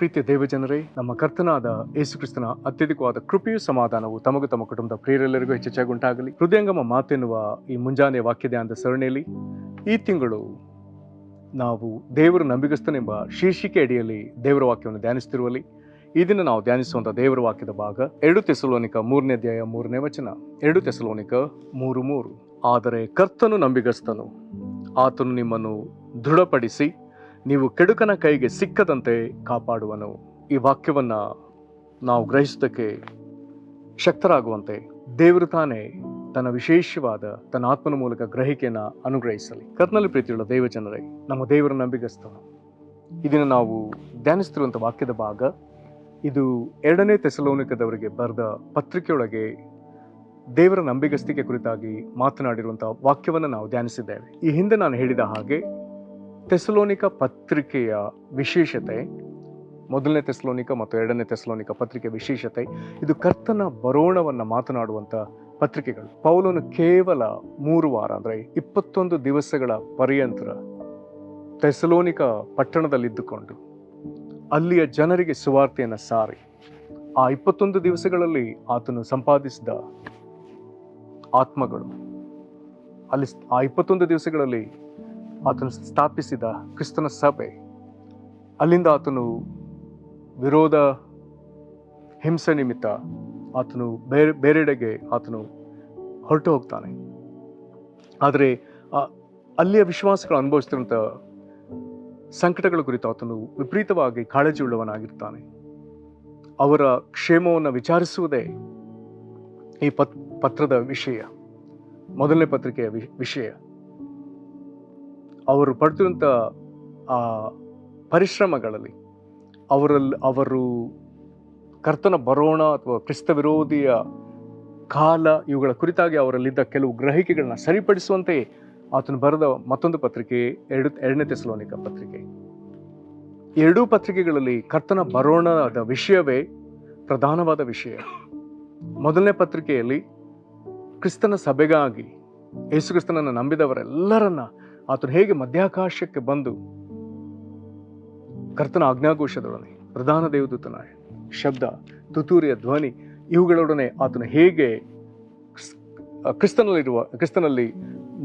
ಪ್ರೀತಿಯ ದೇವಜನರೇ, ನಮ್ಮ ಕರ್ತನಾದ ಯೇಸು ಕ್ರಿಸ್ತನ ಅತ್ಯಧಿಕವಾದ ಕೃಪೆಯು ಸಮಾಧಾನವು ತಮಗೂ ತಮ್ಮ ಕುಟುಂಬದ ಪ್ರಿಯರೆಲ್ಲರಿಗೂ ಹೆಚ್ಚೆಚ್ಚಾಗುಂಟಾಗಲಿ. ಹೃದಯಂಗಮ ಮಾತೆನ್ನುವ ಈ ಮುಂಜಾನೆ ವಾಕ್ಯಧ್ಯಾನದ ಸರಣಿಯಲ್ಲಿ ಈ ತಿಂಗಳು ನಾವು ದೇವರು ನಂಬಿಗಸ್ತನೆಂಬ ಶೀರ್ಷಿಕೆ ಅಡಿಯಲ್ಲಿ ದೇವರ ವಾಕ್ಯವನ್ನು ಧ್ಯಾನಿಸುತ್ತಿರುವಲ್ಲಿ ಈ ದಿನ ನಾವು ಧ್ಯಾನಿಸುವಂಥ ದೇವರ ವಾಕ್ಯದ ಭಾಗ 2 ಥೆಸಲೋನಿಕ 3ನೇ ಅಧ್ಯಾಯ 3ನೇ ವಚನ. 2 ಥೆಸಲೋನಿಕ 3:3. ಆದರೆ ಕರ್ತನು ನಂಬಿಗಸ್ತನು, ಆತನು ನಿಮ್ಮನ್ನು ದೃಢಪಡಿಸಿ ನೀವು ಕೆಡುಕನ ಕೈಗೆ ಸಿಕ್ಕದಂತೆ ಕಾಪಾಡುವನು. ಈ ವಾಕ್ಯವನ್ನ ನಾವು ಗ್ರಹಿಸುವುದಕ್ಕೆ ಶಕ್ತರಾಗುವಂತೆ ದೇವರು ತಾನೇ ತನ್ನ ವಿಶೇಷವಾದ ತನ್ನ ಆತ್ಮನ ಮೂಲಕ ಗ್ರಹಿಕೆಯನ್ನು ಅನುಗ್ರಹಿಸಲಿ. ಕರ್ತನಲ್ಲಿ ಪ್ರೀತಿಯುಳ್ಳ ದೇವಜನರೇ, ನಮ್ಮ ದೇವರ ನಂಬಿಗಸ್ತನು. ಇದನ್ನು ನಾವು ಧ್ಯಾನಿಸುತ್ತಿರುವಂಥ ವಾಕ್ಯದ ಭಾಗ ಇದು 2ನೇ ಥೆಸಲೋನಿಕದವರಿಗೆ ಬರೆದ ಪತ್ರಿಕೆಯೊಳಗೆ ದೇವರ ನಂಬಿಗಸ್ತಿಕೆ ಕುರಿತಾಗಿ ಮಾತನಾಡಿರುವಂಥ ವಾಕ್ಯವನ್ನು ನಾವು ಧ್ಯಾನಿಸಿದ್ದೇವೆ. ಈ ಹಿಂದೆ ನಾನು ಹೇಳಿದ ಹಾಗೆ ಥೆಸಲೋನಿಕ ಪತ್ರಿಕೆಯ ವಿಶೇಷತೆ, 1ನೇ ಥೆಸಲೋನಿಕ ಮತ್ತು 2ನೇ ಥೆಸಲೋನಿಕ ಪತ್ರಿಕೆಯ ವಿಶೇಷತೆ, ಇದು ಕರ್ತನ ಬರೋಣವನ್ನು ಮಾತನಾಡುವಂಥ ಪತ್ರಿಕೆಗಳು. ಪೌಲನು ಕೇವಲ 3 ವಾರ ಅಂದರೆ 21 ದಿವಸಗಳ ಪರ್ಯಂತರ ಥೆಸಲೋನಿಕ ಪಟ್ಟಣದಲ್ಲಿದ್ದುಕೊಂಡು ಅಲ್ಲಿಯ ಜನರಿಗೆ ಸುವಾರ್ತೆಯನ್ನು ಸಾರಿ ಆ 21 ದಿವಸಗಳಲ್ಲಿ ಆತನು ಸಂಪಾದಿಸಿದ ಆತ್ಮಗಳು, ಅಲ್ಲಿ ಆ 21 ದಿವಸಗಳಲ್ಲಿ ಆತನು ಸ್ಥಾಪಿಸಿದ ಕ್ರಿಸ್ತನ ಸಭೆ, ಅಲ್ಲಿಂದ ಆತನು ವಿರೋಧ ಹಿಂಸೆ ನಿಮಿತ್ತ ಆತನು ಬೇರೆಡೆಗೆ ಆತನು ಹೊರಟು ಹೋಗ್ತಾನೆ. ಆದರೆ ಅಲ್ಲಿಯ ವಿಶ್ವಾಸಗಳು ಅನುಭವಿಸ್ತಿರುವಂಥ ಸಂಕಟಗಳ ಕುರಿತು ಆತನು ವಿಪರೀತವಾಗಿ ಕಾಳಜಿ ಉಳ್ಳವನಾಗಿರ್ತಾನೆ. ಅವರ ಕ್ಷೇಮವನ್ನು ವಿಚಾರಿಸುವುದೇ ಈ ಪತ್ರದ ವಿಷಯ, 1ನೇ ಪತ್ರಿಕೆಯ ವಿಷಯ. ಅವರು ಪಡ್ತಿರುವಂಥ ಆ ಪರಿಶ್ರಮಗಳಲ್ಲಿ ಅವರು ಕರ್ತನ ಬರೋಣ ಅಥವಾ ಕ್ರಿಸ್ತ ವಿರೋಧಿಯ ಕಾಲ ಇವುಗಳ ಕುರಿತಾಗಿ ಅವರಲ್ಲಿದ್ದ ಕೆಲವು ಗ್ರಹಿಕೆಗಳನ್ನ ಸರಿಪಡಿಸುವಂತೆ ಆತನು ಬರೆದ ಮತ್ತೊಂದು ಪತ್ರಿಕೆ 2ನೇ ಥೆಸಲೋನಿಕ ಪತ್ರಿಕೆ. ಎರಡೂ ಪತ್ರಿಕೆಗಳಲ್ಲಿ ಕರ್ತನ ಬರೋಣದ ವಿಷಯವೇ ಪ್ರಧಾನವಾದ ವಿಷಯ. 1ನೇ ಪತ್ರಿಕೆಯಲ್ಲಿ ಕ್ರಿಸ್ತನ ಸಭೆಗಾಗಿ ಯೇಸು ಕ್ರಿಸ್ತನನ್ನು ನಂಬಿದವರೆಲ್ಲರನ್ನ ಆತನು ಹೇಗೆ ಮಧ್ಯಾಕಾಶಕ್ಕೆ ಬಂದು ಕರ್ತನ ಆಜ್ಞಾಘೋಷದೊಡನೆ, ಪ್ರಧಾನ ದೇವದೂತನ ಶಬ್ದ, ತುತ್ತೂರಿಯ ಧ್ವನಿ ಇವುಗಳೊಡನೆ ಆತನು ಹೇಗೆ ಕ್ರಿಸ್ತನಲ್ಲಿ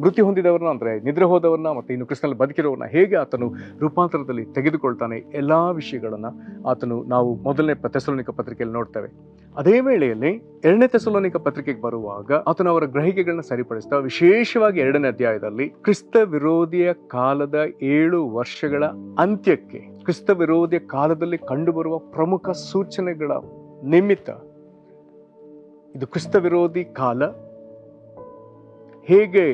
ಮೃತ್ಯು ಹೊಂದಿದವರನ್ನ ಅಂದರೆ ನಿದ್ರೆ ಹೋದವರನ್ನ ಮತ್ತು ಇನ್ನು ಕ್ರಿಸ್ತನಲ್ಲಿ ಬದುಕಿರೋರನ್ನ ಹೇಗೆ ಆತನು ರೂಪಾಂತರದಲ್ಲಿ ತೆಗೆದುಕೊಳ್ತಾನೆ, ಎಲ್ಲ ವಿಷಯಗಳನ್ನು ಆತನು ನಾವು 1ನೇ ಥೆಸಲೋನಿಕ ಪತ್ರಿಕೆಯಲ್ಲಿ ನೋಡ್ತೇವೆ. ಅದೇ ವೇಳೆಯಲ್ಲಿ 2ನೇ ಥೆಸಲೋನಿಕ ಪತ್ರಿಕೆಗೆ ಬರುವಾಗ ಆತನು ಅವರ ಗ್ರಹಿಕೆಗಳನ್ನ ಸರಿಪಡಿಸ್ತಾ ವಿಶೇಷವಾಗಿ 2ನೇ ಅಧ್ಯಾಯದಲ್ಲಿ ಕ್ರಿಸ್ತ ವಿರೋಧಿಯ ಕಾಲದ 7 ವರ್ಷಗಳ ಅಂತ್ಯಕ್ಕೆ, ಕ್ರಿಸ್ತ ವಿರೋಧಿಯ ಕಾಲದಲ್ಲಿ ಕಂಡುಬರುವ ಪ್ರಮುಖ ಸೂಚನೆಗಳ ನಿಮಿತ್ತ, ಇದು ಕ್ರಿಸ್ತ ವಿರೋಧಿ ಕಾಲ, ಹೇಗೆ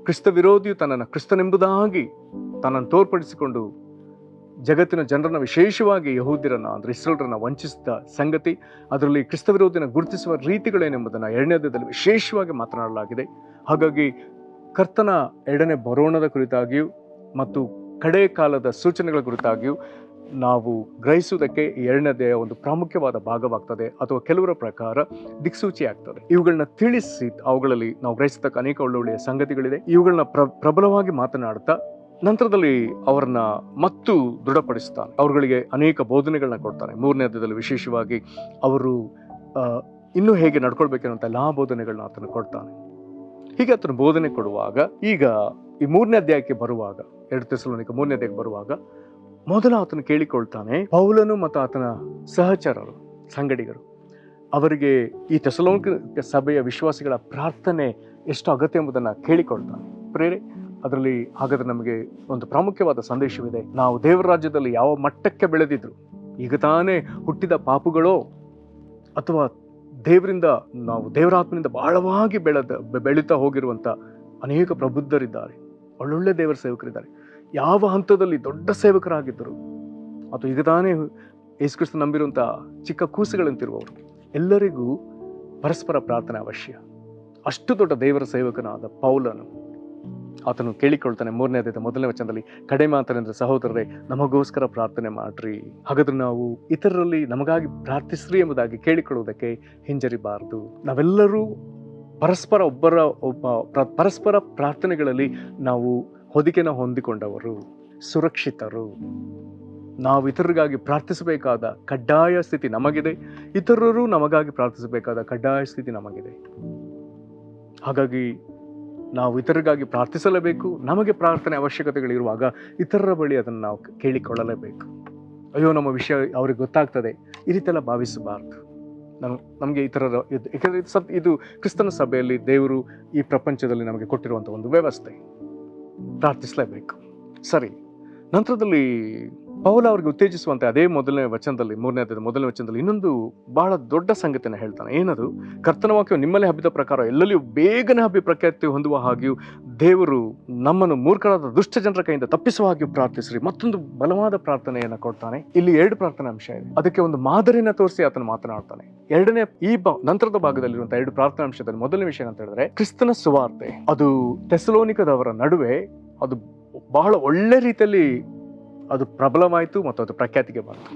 ಕ್ರಿಸ್ತ ವಿರೋಧಿಯು ತನ್ನನ್ನು ಕ್ರಿಸ್ತನೆಂಬುದಾಗಿ ತನ್ನನ್ನು ತೋರ್ಪಡಿಸಿಕೊಂಡು ಜಗತ್ತಿನ ಜನರನ್ನ, ವಿಶೇಷವಾಗಿ ಯಹೂದ್ಯರನ್ನ ಅಂದರೆ ಇಸ್ರೇಲರನ್ನ ವಂಚಿಸಿದ ಸಂಗತಿ, ಅದರಲ್ಲಿ ಕ್ರಿಸ್ತ ವಿರೋಧಿನ ಗುರುತಿಸುವ ರೀತಿಗಳೇನೆಂಬುದನ್ನು 2ನೇ ಅಧ್ಯಾಯದಲ್ಲಿ ವಿಶೇಷವಾಗಿ ಮಾತನಾಡಲಾಗಿದೆ. ಹಾಗಾಗಿ ಕರ್ತನ 2ನೇ ಬರೋಣದ ಕುರಿತಾಗಿಯೂ ಮತ್ತು ಕಡೆ ಕಾಲದ ಸೂಚನೆಗಳ ಕುರಿತಾಗಿಯೂ ನಾವು ಗ್ರಹಿಸುವುದಕ್ಕೆ 2ನೇ ಅಧ್ಯಾಯ ಒಂದು ಪ್ರಾಮುಖ್ಯವಾದ ಭಾಗವಾಗ್ತದೆ, ಅಥವಾ ಕೆಲವರ ಪ್ರಕಾರ ದಿಕ್ಸೂಚಿ ಆಗ್ತದೆ. ಇವುಗಳನ್ನ ತಿಳಿಸಿ ಅವುಗಳಲ್ಲಿ ನಾವು ಗ್ರಹಿಸತಕ್ಕ ಅನೇಕ ಒಳ್ಳೊಳ್ಳೆಯ ಸಂಗತಿಗಳಿದೆ. ಇವುಗಳನ್ನ ಪ್ರಬಲವಾಗಿ ಮಾತನಾಡ್ತಾ ನಂತರದಲ್ಲಿ ಅವರನ್ನ ಮತ್ತು ದೃಢಪಡಿಸ್ತಾನೆ. ಅವರುಗಳಿಗೆ ಅನೇಕ ಬೋಧನೆಗಳನ್ನ ಕೊಡ್ತಾನೆ. 3ನೇ ಅಧ್ಯಾಯದಲ್ಲಿ ವಿಶೇಷವಾಗಿ ಅವರು ಇನ್ನೂ ಹೇಗೆ ನಡ್ಕೊಳ್ಬೇಕನ್ನುವಂಥ ಎಲ್ಲಾ ಬೋಧನೆಗಳನ್ನ ಆತನು ಕೊಡ್ತಾನೆ. ಹೀಗೆ ಆತನು ಬೋಧನೆ ಕೊಡುವಾಗ, ಈಗ ಈ 3ನೇ ಅಧ್ಯಾಯಕ್ಕೆ ಬರುವಾಗ, 2 ಥೆಸಲೋನಿಕ 3ನೇ ಅಧ್ಯಾಯಕ್ಕೆ ಬರುವಾಗ ಮೊದಲು ಆತನು ಕೇಳಿಕೊಳ್ತಾನೆ, ಪೌಲನು ಮತ್ತು ಆತನ ಸಹಚರರು, ಸಂಗಡಿಗರು, ಅವರಿಗೆ ಈ ಥೆಸಲೋನಿಕ ಸಭೆಯ ವಿಶ್ವಾಸಿಗಳ ಪ್ರಾರ್ಥನೆ ಎಷ್ಟು ಅಗತ್ಯ ಎಂಬುದನ್ನು ಕೇಳಿಕೊಳ್ತಾನೆ. ಪ್ರೇರೆ, ಅದರಲ್ಲಿ ಹಾಗಾದ್ರೆ ನಮಗೆ ಒಂದು ಪ್ರಾಮುಖ್ಯವಾದ ಸಂದೇಶವಿದೆ. ನಾವು ದೇವರ ರಾಜ್ಯದಲ್ಲಿ ಯಾವ ಮಟ್ಟಕ್ಕೆ ಬೆಳೆದಿದ್ರು, ಈಗ ತಾನೇ ಹುಟ್ಟಿದ ಪಾಪುಗಳೋ ಅಥವಾ ದೇವರಿಂದ ನಾವು ದೇವರಾತ್ಮನಿಂದ ಬಹಳವಾಗಿ ಬೆಳೀತಾ ಹೋಗಿರುವಂಥ ಅನೇಕ ಪ್ರಬುದ್ಧರಿದ್ದಾರೆ, ಒಳ್ಳೊಳ್ಳೆ ದೇವರ ಸೇವಕರಿದ್ದಾರೆ. ಯಾವ ಹಂತದಲ್ಲಿ ದೊಡ್ಡ ಸೇವಕರಾಗಿದ್ದರು ಅಥವಾ ಈಗ ತಾನೇ ಯೇಸು ಕ್ರಿಸ್ತ ನಂಬಿರುವಂಥ ಚಿಕ್ಕ ಕೂಸುಗಳಂತಿರುವವರು, ಎಲ್ಲರಿಗೂ ಪರಸ್ಪರ ಪ್ರಾರ್ಥನೆ ಅವಶ್ಯ. ಅಷ್ಟು ದೊಡ್ಡ ದೇವರ ಸೇವಕನಾದ ಪೌಲನು ಆತನು ಕೇಳಿಕೊಳ್ತಾನೆ 3ನೇ ಅಧ್ಯಾಯದ 1ನೇ ವಚನದಲ್ಲಿ, ಕಡೆ ಮಾತನೆಂದ್ರೆ ಸಹೋದರರೇ, ನಮಗೋಸ್ಕರ ಪ್ರಾರ್ಥನೆ ಮಾಡ್ರಿ. ಹಾಗಾದ್ರೆ ನಾವು ಇತರರಲ್ಲಿ ನಮಗಾಗಿ ಪ್ರಾರ್ಥಿಸ್ರಿ ಎಂಬುದಾಗಿ ಕೇಳಿಕೊಳ್ಳುವುದಕ್ಕೆ ಹಿಂಜರಿಬಾರದು. ನಾವೆಲ್ಲರೂ ಪರಸ್ಪರ ಪ್ರಾರ್ಥನೆಗಳಲ್ಲಿ ನಾವು ಹೊದಿಕೆನ ಹೊಂದಿಕೊಂಡವರು, ಸುರಕ್ಷಿತರು. ನಾವು ಇತರರಿಗಾಗಿ ಪ್ರಾರ್ಥಿಸಬೇಕಾದ ಕಡ್ಡಾಯ ಸ್ಥಿತಿ ನಮಗಿದೆ, ಇತರರು ನಮಗಾಗಿ ಪ್ರಾರ್ಥಿಸಬೇಕಾದ ಕಡ್ಡಾಯ ಸ್ಥಿತಿ ನಮಗಿದೆ. ಹಾಗಾಗಿ ನಾವು ಇತರರಿಗಾಗಿ ಪ್ರಾರ್ಥಿಸಲೇಬೇಕು. ನಮಗೆ ಪ್ರಾರ್ಥನೆ ಅವಶ್ಯಕತೆಗಳಿರುವಾಗ ಇತರರ ಬಳಿ ಅದನ್ನು ನಾವು ಕೇಳಿಕೊಳ್ಳಲೇಬೇಕು. ಅಯ್ಯೋ, ನಮ್ಮ ವಿಷಯ ಅವ್ರಿಗೆ ಗೊತ್ತಾಗ್ತದೆ, ಈ ರೀತಿಯೆಲ್ಲ ಭಾವಿಸಬಾರ್ದು. ನಮಗೆ ಇತರರ ಯಾಕಂದರೆ ಇದು ಕ್ರಿಸ್ತನ ಸಭೆಯಲ್ಲಿ ದೇವರು ಈ ಪ್ರಪಂಚದಲ್ಲಿ ನಮಗೆ ಕೊಟ್ಟಿರುವಂಥ ಒಂದು ವ್ಯವಸ್ಥೆ. ಪ್ರಾರ್ಥಿಸಲೇಬೇಕು. ಸರಿ, ನಂತರದಲ್ಲಿ ಪೌಲ ಅವ್ರಿಗೆ ಉತ್ತೇಜಿಸುವಂತೆ ಅದೇ ಮೊದಲನೇ ವಚನದಲ್ಲಿ, 3ನೇ ಅಧ್ಯಾಯದ ಮೊದಲನೇ ವಚನದಲ್ಲಿ ಇನ್ನೊಂದು ಬಹಳ ದೊಡ್ಡ ಸಂಗತಿಯನ್ನು ಹೇಳ್ತಾನೆ. ಏನದು? ಕರ್ತನ ವಾಕ್ಯವು ನಿಮ್ಮಲ್ಲಿ ಹಬ್ಬಿದ ಪ್ರಕಾರ ಎಲ್ಲೆಲ್ಲಿಯೂ ಬೇಗನೆ ಹಬ್ಬಿ ಪ್ರಖ್ಯಾತಿ ಹೊಂದುವ ಹಾಗೆಯೂ ದೇವರು ನಮ್ಮನ್ನು ಮೂರ್ಖರಾದ ದುಷ್ಟ ಜನರ ಕೈಯಿಂದ ತಪ್ಪಿಸುವ ಹಾಗೆಯೂ ಪ್ರಾರ್ಥಿಸ್ರಿ. ಮತ್ತೊಂದು ಬಲವಾದ ಪ್ರಾರ್ಥನೆಯನ್ನು ಕೊಡ್ತಾನೆ. ಇಲ್ಲಿ 2 ಪ್ರಾರ್ಥನೆ ಅಂಶ ಇದೆ. ಅದಕ್ಕೆ ಒಂದು ಮಾದರಿನ ತೋರಿಸಿ ಆತನು ಮಾತನಾಡ್ತಾನೆ. ಎರಡನೇ ನಂತರದ ಭಾಗದಲ್ಲಿರುವಂತಹ 2 ಪ್ರಾರ್ಥನಾ ಅಂಶದಲ್ಲಿ ಮೊದಲನೇ ವಿಷಯ ಅಂತ ಹೇಳಿದ್ರೆ, ಕ್ರಿಸ್ತನ ಸುವಾರ್ತೆ ಅದು ಥೆಸಲೋನಿಕದವರ ನಡುವೆ ಅದು ಬಹಳ ಒಳ್ಳೆ ರೀತಿಯಲ್ಲಿ ಅದು ಪ್ರಬಲವಾಯಿತು ಮತ್ತು ಅದು ಪ್ರಖ್ಯಾತಿಗೆ ಬಂತು.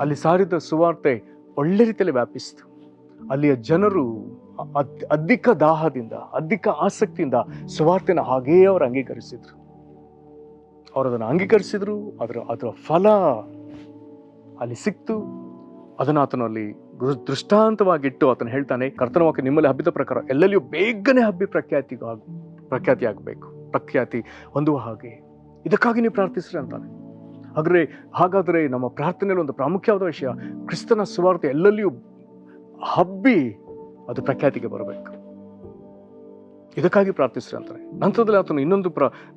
ಅಲ್ಲಿ ಸಾರಿದ ಸುವಾರ್ತೆ ಒಳ್ಳೆ ರೀತಿಯಲ್ಲಿ ವ್ಯಾಪಿಸಿತು. ಅಲ್ಲಿಯ ಜನರು ಅಧಿಕ ದಾಹದಿಂದ, ಅಧಿಕ ಆಸಕ್ತಿಯಿಂದ ಸುವಾರ್ತೆನ ಹಾಗೆಯೇ ಅವರು ಅಂಗೀಕರಿಸಿದ್ರು. ಅವರದನ್ನು ಅಂಗೀಕರಿಸಿದ್ರು. ಅದರ ಫಲ ಅಲ್ಲಿ ಸಿಕ್ತು. ಅದನ್ನು ಆತನು ಅಲ್ಲಿ ದೃಷ್ಟಾಂತವಾಗಿಟ್ಟು ಆತನು ಹೇಳ್ತಾನೆ, ಕರ್ತನ ವಾಕ್ಯ ನಿಮ್ಮಲ್ಲಿ ಹಬ್ಬಿದ ಪ್ರಕಾರ ಎಲ್ಲೆಲ್ಲಿಯೂ ಬೇಗನೆ ಹಬ್ಬಿ ಪ್ರಖ್ಯಾತಿ ಹೊಂದುವ ಹಾಗೆ ಇದಕ್ಕಾಗಿ ನೀವು ಪ್ರಾರ್ಥಿಸ್ರಿ ಅಂತಾನೆ. ಹಾಗಾದರೆ ನಮ್ಮ ಪ್ರಾರ್ಥನೆಯಲ್ಲಿ ಒಂದು ಪ್ರಾಮುಖ್ಯವಾದ ವಿಷಯ, ಕ್ರಿಸ್ತನ ಸುವಾರ್ತೆ ಎಲ್ಲೆಲ್ಲಿಯೂ ಹಬ್ಬಿ ಅದು ಪ್ರಖ್ಯಾತಿಗೆ ಬರಬೇಕು. ಇದಕ್ಕಾಗಿ ಪ್ರಾರ್ಥಿಸ್ರಿ ಅಂತಾನೆ. ನಂತರದಲ್ಲಿ ಆತನು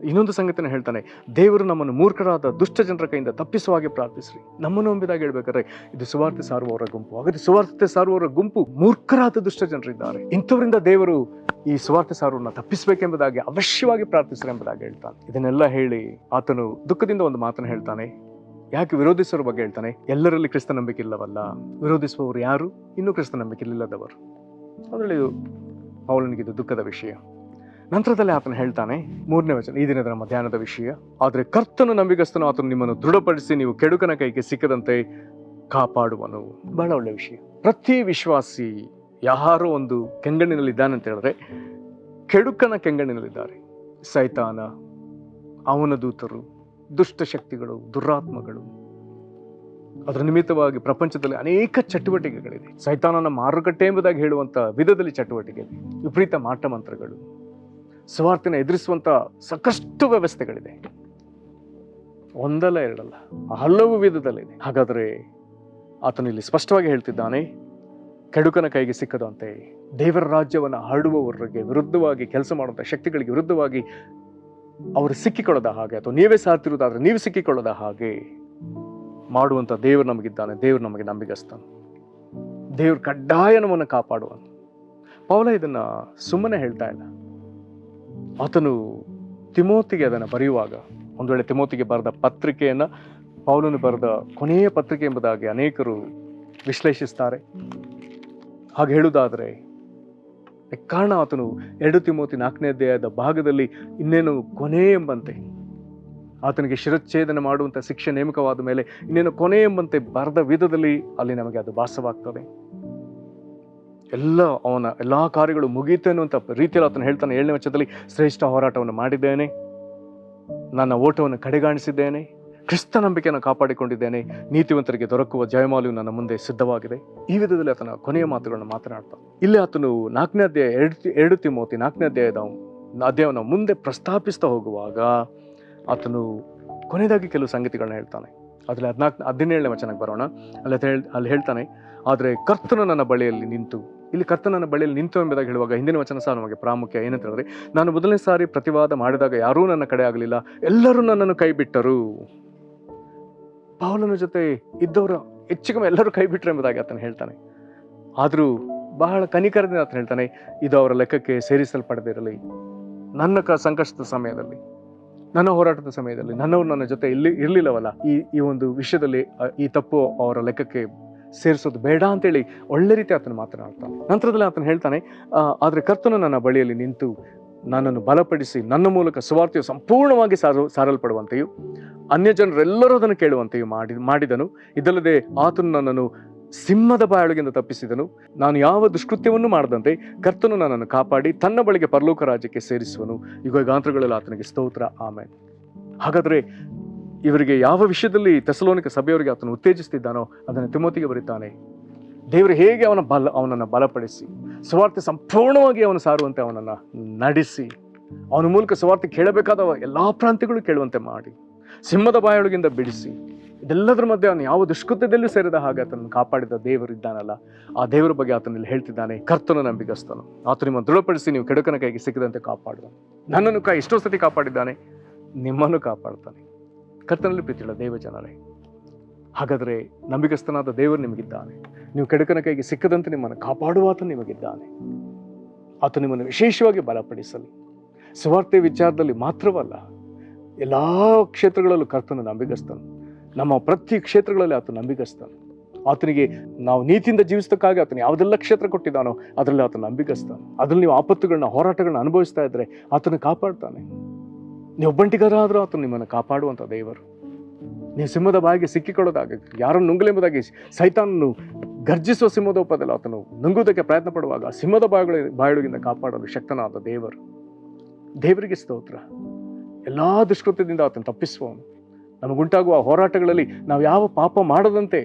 ಇನ್ನೊಂದು ಸಂಗತಿನ ಹೇಳ್ತಾನೆ, ದೇವರು ನಮ್ಮನ್ನು ಮೂರ್ಖರಾದ ದುಷ್ಟ ಜನರ ಕೈಯಿಂದ ತಪ್ಪಿಸುವ ಹಾಗೆ ಪ್ರಾರ್ಥಿಸ್ರಿ. ನಮ್ಮನ್ನು ನಂಬಿದಾಗ ಹೇಳ್ಬೇಕಾದ್ರೆ ಇದು ಸುವಾರ್ತೆ ಸಾರುವವರ ಗುಂಪು. ಹಾಗಾದ್ರೆ ಸುವಾರ್ತೆ ಸಾರುವವರ ಗುಂಪು ಮೂರ್ಖರಾದ ದುಷ್ಟ ಜನರಿದ್ದಾರೆ. ಇಂಥವರಿಂದ ದೇವರು ಈ ಸುವಾರ್ತೆ ಸಾರುವನ್ನ ತಪ್ಪಿಸಬೇಕೆಂಬುದಾಗಿ ಅವಶ್ಯವಾಗಿ ಪ್ರಾರ್ಥಿಸ್ರಿ ಎಂಬುದಾಗಿ ಹೇಳ್ತಾನೆ. ಇದನ್ನೆಲ್ಲ ಹೇಳಿ ಆತನು ದುಃಖದಿಂದ ಒಂದು ಮಾತನ್ನು ಹೇಳ್ತಾನೆ. ಯಾಕೆ ವಿರೋಧಿಸುವ ಬಗ್ಗೆ ಹೇಳ್ತಾನೆ? ಎಲ್ಲರಲ್ಲಿ ಕ್ರಿಸ್ತ ನಂಬಿಕೆ ಇಲ್ಲವಲ್ಲ. ವಿರೋಧಿಸುವವರು ಯಾರು? ಇನ್ನೂ ಕ್ರಿಸ್ತ ನಂಬಿಕೆ ಇಲ್ಲದವರು. ಅದರಲ್ಲಿ ಪೌಲನಿಗಿದು ದುಃಖದ ವಿಷಯ. ನಂತರದಲ್ಲಿ ಆತನು ಹೇಳ್ತಾನೆ, 3ನೇ ವಚನ, ಈ ದಿನದ ನಮ್ಮ ಧ್ಯಾನದ ವಿಷಯ, ಆದರೆ ಕರ್ತನು ನಂಬಿಗಸ್ತನು, ಆತನು ನಿಮ್ಮನ್ನು ದೃಢಪಡಿಸಿ ನೀವು ಕೆಡುಕನ ಕೈಗೆ ಸಿಕ್ಕದಂತೆ ಕಾಪಾಡುವನು. ಬಹಳ ಒಳ್ಳೆ ವಿಷಯ. ಪ್ರತಿ ವಿಶ್ವಾಸಿ ಯಾರೋ ಒಂದು ಕೆಂಗಣ್ಣಿನಲ್ಲಿದ್ದಾನೆ ಅಂತ ಹೇಳಿದ್ರೆ ಕೆಡುಕನ ಕೆಂಗಣ್ಣಿನಲ್ಲಿದ್ದಾರೆ. ಸೈತಾನ, ಅವನ ದೂತರು, ದುಷ್ಟಶಕ್ತಿಗಳು, ದುರಾತ್ಮಗಳು. ಅದರ ನಿಮಿತ್ತವಾಗಿ ಪ್ರಪಂಚದಲ್ಲಿ ಅನೇಕ ಚಟುವಟಿಕೆಗಳಿದೆ. ಸೈತಾನನ ಮಾರುಕಟ್ಟೆ ಎಂಬುದಾಗಿ ಹೇಳುವಂಥ ವಿಧದಲ್ಲಿ ಚಟುವಟಿಕೆ ಇದೆ. ವಿಪರೀತ ಮಾಟ ಮಂತ್ರಗಳು, ಸುವಾರ್ತೆನ ಎದುರಿಸುವಂಥ ಸಾಕಷ್ಟು ವ್ಯವಸ್ಥೆಗಳಿದೆ. ಒಂದಲ್ಲ ಎರಡಲ್ಲ, ಹಲವು ವಿಧದಲ್ಲಿದೆ. ಹಾಗಾದರೆ ಆತನು ಇಲ್ಲಿ ಸ್ಪಷ್ಟವಾಗಿ ಹೇಳ್ತಿದ್ದಾನೆ, ಕೆಡುಕನ ಕೈಗೆ ಸಿಕ್ಕದಂತೆ ದೇವರ ರಾಜ್ಯವನ್ನು ಹರಡುವವರಿಗೆ ವಿರುದ್ಧವಾಗಿ ಕೆಲಸ ಮಾಡುವಂಥ ಶಕ್ತಿಗಳಿಗೆ ವಿರುದ್ಧವಾಗಿ ಅವರು ಸಿಕ್ಕಿಕೊಳ್ಳದ ಹಾಗೆ, ಅಥವಾ ನೀವೇ ಸಾರ್ತಿರುವುದಾದ್ರೆ ನೀವು ಸಿಕ್ಕಿಕೊಳ್ಳದ ಹಾಗೆ ಮಾಡುವಂಥ ದೇವರು ನಮಗಿದ್ದಾನೆ. ದೇವರು ನಮಗೆ ನಂಬಿಗಸ್ತಾನೆ. ದೇವರು ಕಡ್ಡಾಯ ನಮ್ಮನ್ನು ಕಾಪಾಡುವನು. ಪೌಲ ಇದನ್ನ ಸುಮ್ಮನೆ ಹೇಳ್ತಾ ಇಲ್ಲ. ಆತನು ತಿಮೋತಿಗೆ ಅದನ್ನು ಬರೆಯುವಾಗ, ಒಂದು ವೇಳೆ ತಿಮೋತಿಗೆ ಬರೆದ ಪತ್ರಿಕೆಯನ್ನು ಪೌಲನು ಬರೆದ ಕೊನೆಯ ಪತ್ರಿಕೆ ಎಂಬುದಾಗಿ ಅನೇಕರು ವಿಶ್ಲೇಷಿಸ್ತಾರೆ. ಹಾಗೆ ಹೇಳುವುದಾದರೆ ಕಾರಣ ಆತನು 2 ತಿಮೋತಿ 4ನೇ ಅಧ್ಯಾಯದ ಭಾಗದಲ್ಲಿ ಇನ್ನೇನು ಕೊನೆ ಎಂಬಂತೆ ಆತನಿಗೆ ಶಿರಚ್ಛೇದನ ಮಾಡುವಂಥ ಶಿಕ್ಷೆ ನೇಮಕವಾದ ಮೇಲೆ ಇನ್ನೇನು ಕೊನೆ ಎಂಬಂತೆ ಬರೆದ ವಿಧದಲ್ಲಿ ಅಲ್ಲಿ ನಮಗೆ ಅದು ಭಾಸವಾಗ್ತದೆ. ಅವನ ಎಲ್ಲ ಕಾರ್ಯಗಳು ಮುಗೀತು ಅನ್ನುವಂಥ ರೀತಿಯಲ್ಲಿ ಆತನು ಹೇಳ್ತಾನೆ. 7ನೇ ವಚನದಲ್ಲಿ, ಶ್ರೇಷ್ಠ ಹೋರಾಟವನ್ನು ಮಾಡಿದ್ದೇನೆ, ನನ್ನ ಓಟವನ್ನು ಕಡೆಗಾಣಿಸಿದ್ದೇನೆ, ಕ್ರಿಸ್ತ ನಂಬಿಕೆಯನ್ನು ಕಾಪಾಡಿಕೊಂಡಿದ್ದೇನೆ, ನೀತಿವಂತರಿಗೆ ದೊರಕುವ ಜಯಮಾಲೆಯು ನನ್ನ ಮುಂದೆ ಸಿದ್ಧವಾಗಿದೆ. ಈ ವಿಧದಲ್ಲಿ ಆತನ ಕೊನೆಯ ಮಾತುಗಳನ್ನು ಮಾತನಾಡ್ತಾನೆ. ಇಲ್ಲಿ ಆತನು 4ನೇ ಅಧ್ಯಾಯ 2 ತಿಮೋತಿ 4ನೇ ಅಧ್ಯಾಯವನ್ನು ಮುಂದೆ ಪ್ರಸ್ತಾಪಿಸ್ತಾ ಹೋಗುವಾಗ ಆತನು ಕೊನೆಯದಾಗಿ ಕೆಲವು ಸಂಗತಿಗಳನ್ನ ಹೇಳ್ತಾನೆ. ಅದರಲ್ಲಿ 17ನೇ ವಚನಕ್ಕೆ ಬರೋಣ. ಅಲ್ಲಿ ಹೇಳ್ತಾನೆ, ಆದರೆ ಕರ್ತನು ನನ್ನ ಬಳಿಯಲ್ಲಿ ನಿಂತು. ಇಲ್ಲಿ ಕರ್ತನ ಬಳಿಯಲ್ಲಿ ನಿಂತು ಎಂಬುದಾಗಿ ಹೇಳುವಾಗ ಹಿಂದಿನ ವಚನ ಸಹ ನಮಗೆ ಪ್ರಾಮುಖ್ಯ. ಏನಂತ ಹೇಳಿದ್ರೆ, ನಾನು ಮೊದಲನೇ ಸಾರಿ ಪ್ರತಿವಾದ ಮಾಡಿದಾಗ ಯಾರೂ ನನ್ನ ಕಡೆ ಆಗಲಿಲ್ಲ, ಎಲ್ಲರೂ ನನ್ನನ್ನು ಕೈ ಬಿಟ್ಟರು. ಪೌಲನ ಜೊತೆ ಇದ್ದವರು ಹೆಚ್ಚಿಗೆ ಎಲ್ಲರೂ ಕೈ ಬಿಟ್ಟರು ಎಂಬುದಾಗಿ ಆತನು ಹೇಳ್ತಾನೆ. ಆದರೂ ಬಹಳ ಕನಿಕರದಿಂದ ಆತನು ಹೇಳ್ತಾನೆ, ಇದು ಅವರ ಲೆಕ್ಕಕ್ಕೆ ಸೇರಿಸಲ್ಪಡದಿರಲಿ. ನನ್ನ ಸಂಕಷ್ಟದ ಸಮಯದಲ್ಲಿ, ನನ್ನ ಹೋರಾಟದ ಸಮಯದಲ್ಲಿ ನನ್ನವರು ನನ್ನ ಜೊತೆ ಇರಲಿಲ್ಲವಲ್ಲ, ಈ ಒಂದು ವಿಷಯದಲ್ಲಿ ಈ ತಪ್ಪು ಅವರ ಲೆಕ್ಕಕ್ಕೆ ಸೇರಿಸೋದು ಬೇಡ ಅಂತೇಳಿ ಒಳ್ಳೆ ರೀತಿ ಆತನು ಮಾತನಾಡ್ತಾನೆ. ನಂತರದಲ್ಲಿ ಆತನು ಹೇಳ್ತಾನೆ, ಆದರೆ ಕರ್ತನು ನನ್ನ ಬಳಿಯಲ್ಲಿ ನಿಂತು ನನ್ನನ್ನು ಬಲಪಡಿಸಿ ನನ್ನ ಮೂಲಕ ಸುವಾರ್ತೆಯು ಸಂಪೂರ್ಣವಾಗಿ ಸಾರಲ್ಪಡುವಂತೆಯೂ ಅನ್ಯ ಜನರೆಲ್ಲರೂ ಅದನ್ನು ಕೇಳುವಂತೆಯೂ ಮಾಡಿದನು. ಇದಲ್ಲದೆ ಆತನು ನನ್ನನ್ನು ಸಿಂಹದ ಬಾಯೊಳಗಿಂದ ತಪ್ಪಿಸಿದನು. ನಾನು ಯಾವ ದುಷ್ಕೃತ್ಯವನ್ನು ಮಾಡದಂತೆ ಕರ್ತನು ನನ್ನನ್ನು ಕಾಪಾಡಿ ತನ್ನ ಬಳಿಗೆ ಪರಲೋಕ ರಾಜ್ಯಕ್ಕೆ ಸೇರಿಸುವನು. ಈಗ ಗಾಂತ್ರಗಳಲ್ಲಿ ಆತನಿಗೆ ಸ್ತೋತ್ರ, ಆಮೆನ್. ಹಾಗಾದರೆ ಇವರಿಗೆ ಯಾವ ವಿಷಯದಲ್ಲಿ ಥೆಸಲೋನಿಕ ಸಭೆಯವರಿಗೆ ಆತನು ಉತ್ತೇಜಿಸ್ತಿದ್ದಾನೋ ಅದನ್ನು ತಿಮೋತಿಗೆ ಬರೀತಾನೆ. ದೇವರು ಹೇಗೆ ಅವನನ್ನು ಬಲಪಡಿಸಿ ಸುವಾರ್ತೆ ಸಂಪೂರ್ಣವಾಗಿ ಅವನು ಸಾರುವಂತೆ ಅವನನ್ನು ನಡೆಸಿ, ಅವನ ಮೂಲಕ ಸುವಾರ್ತೆ ಕೇಳಬೇಕಾದ ಎಲ್ಲ ಪ್ರಾಂತ್ಯಗಳು ಕೇಳುವಂತೆ ಮಾಡಿ, ಸಿಂಹದ ಬಾಯೊಳಗಿಂದ ಬಿಡಿಸಿ, ಇದೆಲ್ಲದರ ಮಧ್ಯೆ ಅವನು ಯಾವ ದುಷ್ಕೃತ್ಯದಲ್ಲೂ ಸೇರಿದ ಹಾಗೆ ಆತನನ್ನು ಕಾಪಾಡಿದ ದೇವರಿದ್ದಾನಲ್ಲ, ಆ ದೇವರ ಬಗ್ಗೆ ಆತನಲ್ಲಿ ಹೇಳ್ತಿದ್ದಾನೆ. ಕರ್ತನ ನಂಬಿಗಸ್ತನು, ಆತ ನಿಮ್ಮನ್ನು ದೃಢಪಡಿಸಿ ನೀವು ಕೆಡುಕನ ಕೈಗೆ ಸಿಕ್ಕದಂತೆ ಕಾಪಾಡುವ. ನನ್ನನ್ನು ಎಷ್ಟೋ ಸತಿ ಕಾಪಾಡಿದ್ದಾನೆ, ನಿಮ್ಮನ್ನು ಕಾಪಾಡ್ತಾನೆ. ಕರ್ತನಲ್ಲಿ ಪ್ರೀತಿಯುಳ್ಳ ದೇವ ಜನರೇ, ಹಾಗಾದರೆ ನಂಬಿಗಸ್ತನಾದ ದೇವರು ನಿಮಗಿದ್ದಾನೆ. ನೀವು ಕೆಡುಕನ ಕೈಗೆ ಸಿಕ್ಕದಂತೆ ನಿಮ್ಮನ್ನು ಕಾಪಾಡುವ ಆತ ನಿಮಗಿದ್ದಾನೆ. ಆತ ನಿಮ್ಮನ್ನು ವಿಶೇಷವಾಗಿ ಬಲಪಡಿಸಲಿ. ಸುವಾರ್ತೆ ವಿಚಾರದಲ್ಲಿ ಮಾತ್ರವಲ್ಲ, ಎಲ್ಲ ಕ್ಷೇತ್ರಗಳಲ್ಲೂ ಕರ್ತನ ನಂಬಿಗಸ್ತನು. ನಮ್ಮ ಪ್ರತಿ ಕ್ಷೇತ್ರಗಳಲ್ಲಿ ಆತ ನಂಬಿಗಸ್ತನು. ಆತನಿಗೆ ನಾವು ನೀತಿಯಿಂದ ಜೀವಿಸೋದಕ್ಕಾಗಿ ಆತನು ಯಾವುದೆಲ್ಲ ಕ್ಷೇತ್ರ ಕೊಟ್ಟಿದ್ದಾನೋ ಅದರಲ್ಲಿ ಆತ ನಂಬಿಗಸ್ತನು. ಅದರಲ್ಲಿ ನೀವು ಆಪತ್ತುಗಳನ್ನ, ಹೋರಾಟಗಳನ್ನ ಅನುಭವಿಸ್ತಾ ಇದ್ರೆ ಆತನು ಕಾಪಾಡ್ತಾನೆ. ನೀವು ಒಬ್ಬಂಟಿಗರಾದರೂ ಆತನು ನಿಮ್ಮನ್ನು ಕಾಪಾಡುವಂಥ ದೇವರು. ನೀವು ಸಿಂಹದ ಬಾಯಿಗೆ ಸಿಕ್ಕಿಕೊಳ್ಳೋದಾಗಿ, ಯಾರನ್ನು ನುಂಗಲೆಂಬುದಾಗಿ ಸೈತಾನನು ಗರ್ಜಿಸುವ ಸಿಂಹದೋಪದಲ್ಲಿ ಆತನು ನುಂಗುವುದಕ್ಕೆ ಪ್ರಯತ್ನ ಪಡುವಾಗ ಸಿಂಹದ ಬಾಯೊಳಗಿಂದ ಕಾಪಾಡಲು ಶಕ್ತನಾದ ದೇವರು. ದೇವರಿಗೆ ಸ್ತೋತ್ರ. ಎಲ್ಲ ದುಷ್ಕೃತ್ಯದಿಂದ ಆತನು ತಪ್ಪಿಸುವವನು. ನಮಗುಂಟಾಗುವ ಹೋರಾಟಗಳಲ್ಲಿ ನಾವು ಯಾವ ಪಾಪ ಮಾಡದಂತೆ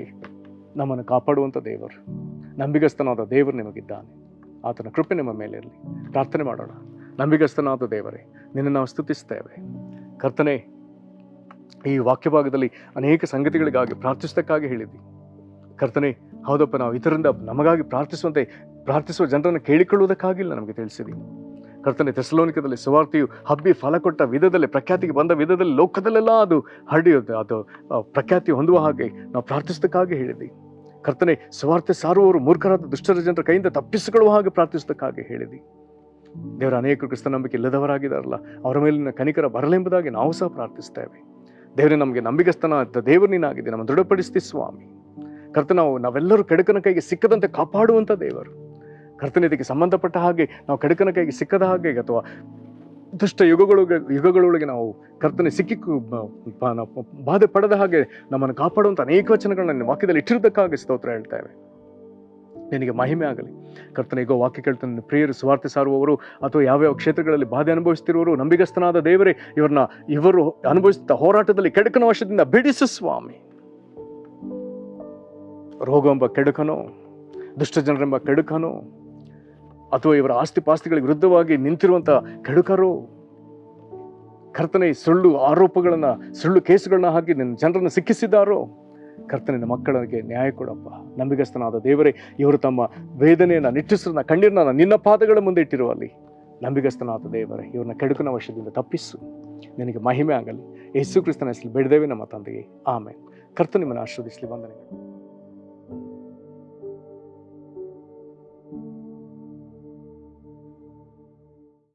ನಮ್ಮನ್ನು ಕಾಪಾಡುವಂಥ ದೇವರು, ನಂಬಿಗಸ್ತನಾದ ದೇವರು ನಿಮಗಿದ್ದಾನೆ. ಆತನ ಕೃಪೆ ನಿಮ್ಮ ಮೇಲೆ ಇರಲಿ. ಪ್ರಾರ್ಥನೆ ಮಾಡೋಣ. ನಂಬಿಗಸ್ತನಾದ ದೇವರೇ, ನಿನ್ನನ್ನು ನಾವು ಸ್ತುತಿಸ್ತೇವೆ. ಕರ್ತನೇ, ಈ ವಾಕ್ಯ ಭಾಗದಲ್ಲಿ ಅನೇಕ ಸಂಗತಿಗಳಿಗಾಗಿ ಪ್ರಾರ್ಥಿಸೋದಕ್ಕಾಗಿ ಹೇಳಿದ್ವಿ. ಕರ್ತನೇ, ಹೌದಪ್ಪ, ನಾವು ಇದರಿಂದ ನಮಗಾಗಿ ಪ್ರಾರ್ಥಿಸುವ ಜನರನ್ನು ಕೇಳಿಕೊಳ್ಳುವುದಕ್ಕಾಗಿಲ್ಲ ನಮಗೆ ತಿಳಿಸಿದ್ದೀವಿ. ಕರ್ತನೆ, ಥೆಸಲೋನಿಕದಲ್ಲಿ ಸುವಾರ್ತೆಯು ಹಬ್ಬಿ ಫಲ ಕೊಟ್ಟ ವಿಧದಲ್ಲಿ, ಪ್ರಖ್ಯಾತಿಗೆ ಬಂದ ವಿಧದಲ್ಲಿ ಲೋಕದಲ್ಲೆಲ್ಲ ಅದು ಹರಡಿಯುತ್ತೆ, ಅದು ಪ್ರಖ್ಯಾತಿ ಹೊಂದುವ ಹಾಗೆ ನಾವು ಪ್ರಾರ್ಥಿಸೋದಕ್ಕಾಗಿ ಹೇಳಿದ್ವಿ. ಕರ್ತನೆ, ಸುವಾರ್ತೆ ಸಾರುವವರು ಮೂರ್ಖರಾದ ದುಷ್ಟರ ಜನರ ಕೈಯಿಂದ ತಪ್ಪಿಸಿಕೊಳ್ಳುವ ಹಾಗೆ ಪ್ರಾರ್ಥಿಸೋದಕ್ಕಾಗಿ ಹೇಳಿದ್ವಿ. ದೇವರ ಅನೇಕರು ಕ್ರಿಸ್ತ ನಂಬಿಕೆ ಇಲ್ಲದವರಾಗಿದ್ದಾರಲ್ಲ, ಅವರ ಮೇಲಿನ ಕನಿಕರ ಬರಲೆಂಬುದಾಗಿ ನಾವು ಸಹ ಪ್ರಾರ್ಥಿಸ್ತೇವೆ. ದೇವರೇ, ನಮಗೆ ನಂಬಿಗಸ್ತನಾದ ದೇವರು ನೀನಾಗಿದೆ, ನಮ್ಮ ದೃಢಪಡಿಸ್ತಿ ಸ್ವಾಮಿ. ನಾವೆಲ್ಲರೂ ಕೆಡುಕನ ಕೈಗೆ ಸಿಕ್ಕದಂತೆ ಕಾಪಾಡುವಂಥ ದೇವರು. ಕರ್ತನೆ, ಇದಕ್ಕೆ ಸಂಬಂಧಪಟ್ಟ ಹಾಗೆ ನಾವು ಕೆಡುಕನ ಕೈಗೆ ಸಿಕ್ಕದ ಹಾಗೆ ಅಥವಾ ದುಷ್ಟ ಯುಗಗಳೊಳಗೆ ನಾವು ಕರ್ತನೆ ಸಿಕ್ಕಿ ಬಾಧೆ ಪಡೆದ ಹಾಗೆ ನಮ್ಮನ್ನು ಕಾಪಾಡುವಂಥ ಅನೇಕ ವಚನಗಳನ್ನ ನನ್ನ ವಾಕ್ಯದಲ್ಲಿ ಇಟ್ಟಿರುವುದಕ್ಕಾಗಿ ಸ್ತೋತ್ರ ಹೇಳ್ತೇವೆ. ನಿನಗೆ ಮಹಿಮೆ ಆಗಲಿ. ಕರ್ತನೆ, ಈಗ ವಾಕ್ಯ ಕೇಳ್ತಾನೆ ಪ್ರಿಯರು, ಸುವಾರ್ತೆ ಸಾರುವವರು ಅಥವಾ ಯಾವ್ಯಾವ ಕ್ಷೇತ್ರಗಳಲ್ಲಿ ಬಾಧೆ ಅನುಭವಿಸ್ತಿರುವವರು, ನಂಬಿಗಸ್ತನಾದ ದೇವರೇ, ಇವರು ಅನುಭವಿಸಿದ ಹೋರಾಟದಲ್ಲಿ ಕೆಡುಕನ ವಶದಿಂದ ಬಿಡಿಸು ಸ್ವಾಮಿ. ರೋಗ ಎಂಬ ಕೆಡುಕನೋ, ದುಷ್ಟ ಜನರೆಂಬ ಕೆಡುಕನೋ, ಅಥವಾ ಇವರ ಆಸ್ತಿ ಪಾಸ್ತಿಗಳಿಗೆ ವಿರುದ್ಧವಾಗಿ ನಿಂತಿರುವಂಥ ಕೆಡುಕರು, ಕರ್ತನೆ, ಸುಳ್ಳು ಆರೋಪಗಳನ್ನ, ಸುಳ್ಳು ಕೇಸುಗಳನ್ನ ಹಾಕಿ ನಿನ್ನ ಜನರನ್ನು ಸಿಕ್ಕಿಸಿದ್ದಾರೋ, ಕರ್ತನಿನ ಮಕ್ಕಳಿಗೆ ನ್ಯಾಯ ಕೊಡಪ್ಪ. ನಂಬಿಗಸ್ತನಾದ ದೇವರೇ, ಇವರು ತಮ್ಮ ವೇದನೆಯನ್ನ, ನಿಟ್ಟುಸಿರನ್ನ, ಕಣ್ಣೀರನ್ನ ನಿನ್ನ ಪಾದಗಳ ಮುಂದೆ ಇಟ್ಟಿರುವಲ್ಲಿ, ನಂಬಿಗಸ್ತನಾದ ದೇವರೇ, ಇವ್ರನ್ನ ಕೆಡುಕನ ವಶದಿಂದ ತಪ್ಪಿಸು. ನಿನಗೆ ಮಹಿಮೆ ಆಗಲಿ. ಯೇಸು ಕ್ರಿಸ್ತನ ಹೆಸರಲ್ಲಿ ಬೇಡಿದ್ದೇವೆ ನಮ್ಮ ತಂದೆಗೆ, ಆಮೆನ್. ಕರ್ತನು ನಿಮ್ಮನ್ನು ಆಶೀರ್ವದಿಸಲಿ. ವಂದನೆಗಳು.